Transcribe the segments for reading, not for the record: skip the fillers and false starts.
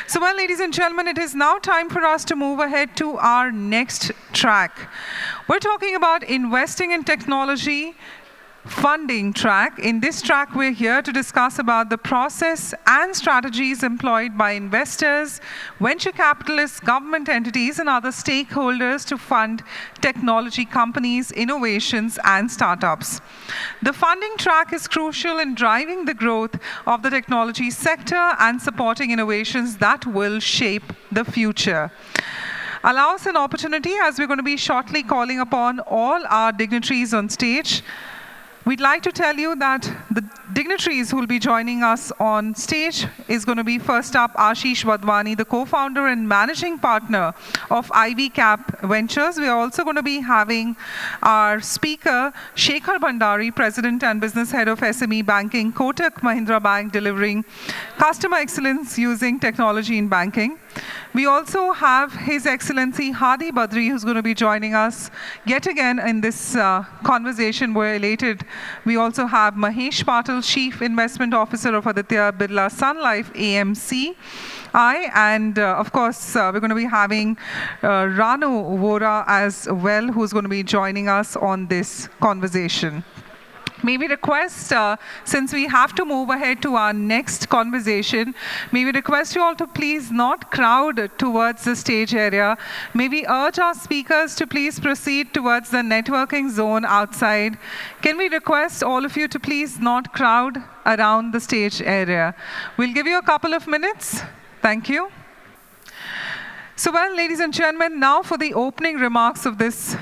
So, well, ladies and gentlemen, it is now time for us to move ahead to our next track. We're talking about investing in technology funding track. In this track, we're here to discuss about the process and strategies employed by investors, venture capitalists, government entities, and other stakeholders to fund technology companies, innovations, and startups. The funding track is crucial in driving the growth of the technology sector and supporting innovations that will shape the future. Allow us an opportunity, as we're going to be shortly calling upon all our dignitaries on stage. We'd like to tell you that the dignitaries who will be joining us on stage is going to be first up Ashish Wadhwani, the co-founder and managing partner of IVCap Ventures. We are also going to be having our speaker, Shekhar Bhandari, president and business head of SME Banking, Kotak Mahindra Bank, delivering customer excellence using technology in banking. We also have His Excellency Hadi Badri, who's going to be joining us yet again in this conversation. We're elated. We also have Mahesh Patil, Chief Investment Officer of Aditya Birla Sun Life AMC. And of course, we're going to be having Ranu Vora as well, who's going to be joining us on this conversation. May we request, since we have to move ahead to our next conversation, may we request you all to please not crowd towards the stage area. May we urge our speakers to please proceed towards the networking zone outside. Can we request all of you to please not crowd around the stage area? We'll give you a couple of minutes. Thank you. So, well, ladies and gentlemen, now for the opening remarks of this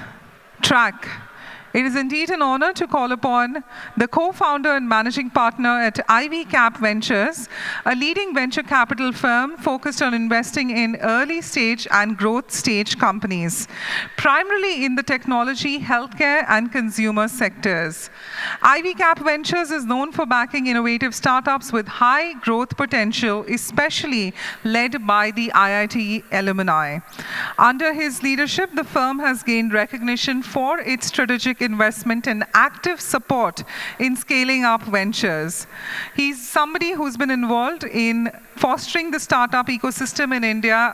track. It is indeed an honor to call upon the co-founder and managing partner at IVCap Ventures, a leading venture capital firm focused on investing in early stage and growth stage companies, primarily in the technology, healthcare, and consumer sectors. IVCap Ventures is known for backing innovative startups with high growth potential, especially led by the IIT alumni. Under his leadership, the firm has gained recognition for its strategic investment and active support in scaling up ventures. He's somebody who's been involved in fostering the startup ecosystem in India,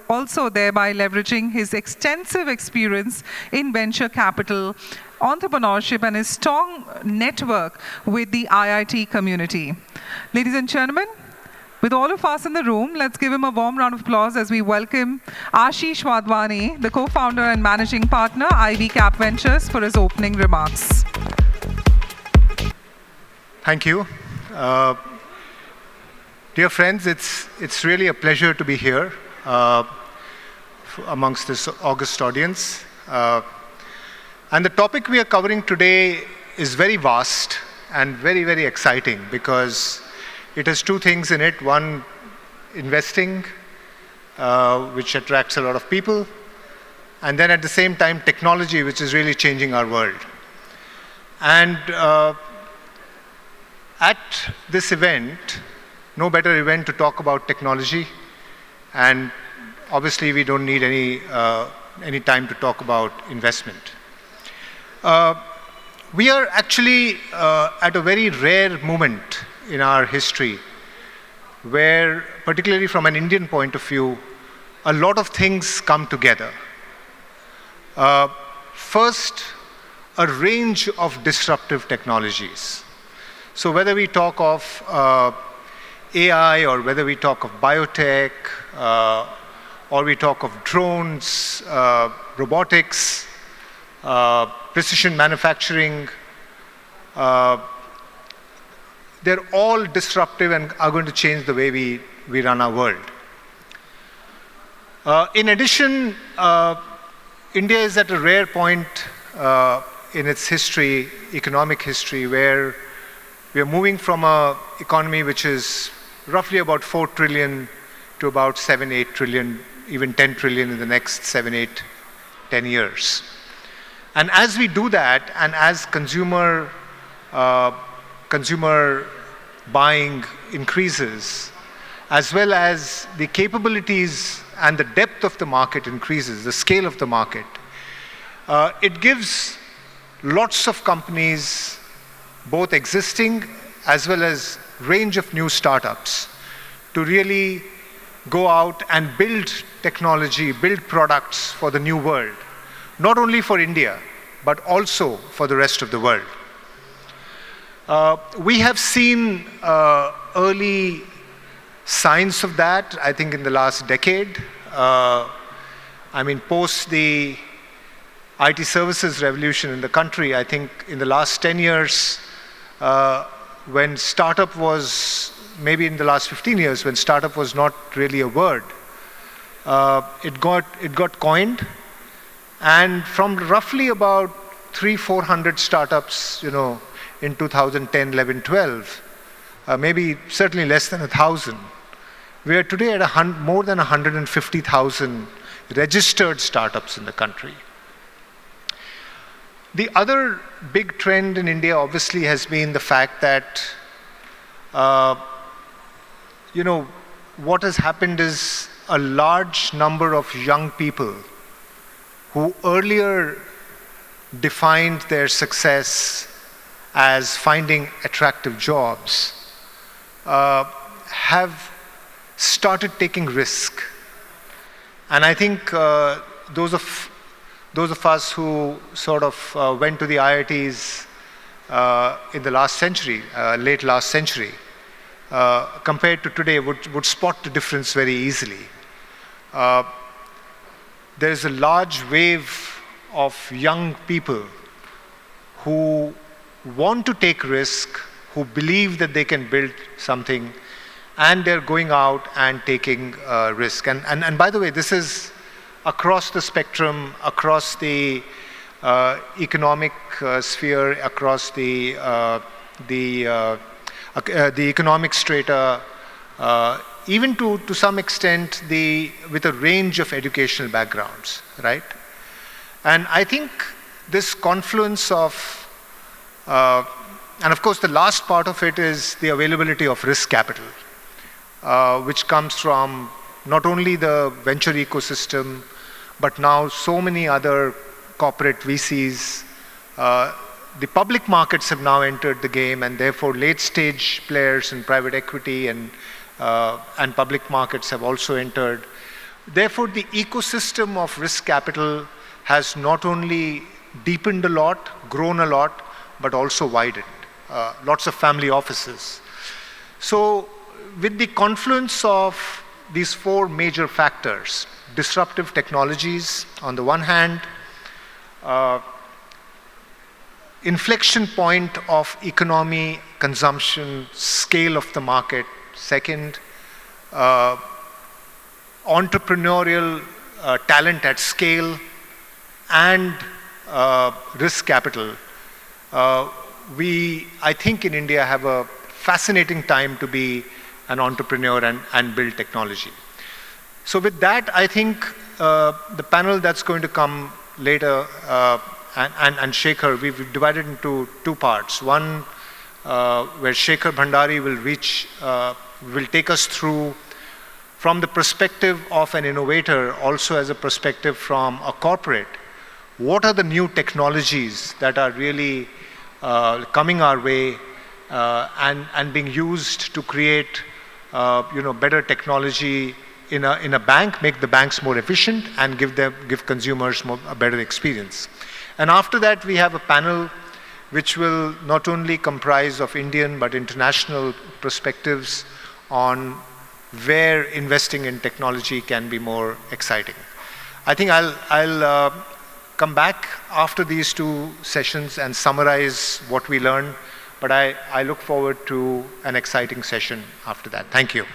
also thereby leveraging his extensive experience in venture capital, entrepreneurship, and his strong network with the IIT community. Ladies and gentlemen, with all of us in the room, let's give him a warm round of applause as we welcome Ashish Wadhwani, the co-founder and managing partner, IVCap Ventures, for his opening remarks. Thank you. Dear friends, it's really a pleasure to be here amongst this august audience. And the topic we are covering today is very vast and very, very exciting because it has two things in it. One, investing, which attracts a lot of people, and then at the same time, technology, which is really changing our world. And at this event, no better event to talk about technology, and obviously we don't need any time to talk about investment. We are actually at a very rare moment in our history where, particularly from an Indian point of view, a lot of things come together. First, a range of disruptive technologies. So whether we talk of AI, or whether we talk of biotech, or we talk of drones, robotics, precision manufacturing, they're all disruptive and are going to change the way we run our world. In addition, India is at a rare point in its history, economic history, where we are moving from an economy which is roughly about 4 trillion to about 7, 8 trillion, even 10 trillion in the next 7, 8, 10 years. And as we do that, and as consumer buying increases, as well as the capabilities and the depth of the market increases, the scale of the market, it gives lots of companies, both existing as well as range of new startups, to really go out and build technology, build products for the new world, not only for India, but also for the rest of the world. We have seen early signs of that, I think, in the last decade. Post the IT services revolution in the country, I think in the last 10 years, when startup was, maybe in the last 15 years, when startup was not really a word, it got coined. And from roughly about 300-400 startups, in 2010, 11, 12, maybe certainly less than 1,000. We are today at more than 150,000 registered startups in the country. The other big trend in India obviously has been the fact that, what has happened is a large number of young people who earlier defined their success as finding attractive jobs have started taking risk. And I think those of us who sort of went to the IITs in the last century, late last century, compared to today would spot the difference very easily. There's a large wave of young people who want to take risk, who believe that they can build something, and they're going out and taking risk. And by the way, this is across the spectrum, across the economic sphere, across the economic strata, even to some extent with a range of educational backgrounds, right? And I think this confluence of, and of course the last part of it is the availability of risk capital, which comes from not only the venture ecosystem, but now so many other corporate VCs. The public markets have now entered the game, and therefore late stage players in private equity and public markets have also entered. Therefore, the ecosystem of risk capital has not only deepened a lot, grown a lot, but also widened. Lots of family offices. So with the confluence of these four major factors, disruptive technologies on the one hand, inflection point of economy, consumption, scale of the market, second, entrepreneurial talent at scale, and risk capital, we, I think in India, have a fascinating time to be an entrepreneur and build technology. So with that, I think the panel that's going to come later, and Shekhar, we've divided into two parts. One, where Shekhar Bhandari will take us through from the perspective of an innovator, also as a perspective from a corporate, what are the new technologies that are really coming our way and being used to create better technology in a bank, make the banks more efficient, and give consumers a better experience. And after that, we have a panel which will not only comprise of Indian but international perspectives on where investing in technology can be more exciting. I think I'll come back after these two sessions and summarize what we learned, but I look forward to an exciting session after that. Thank you.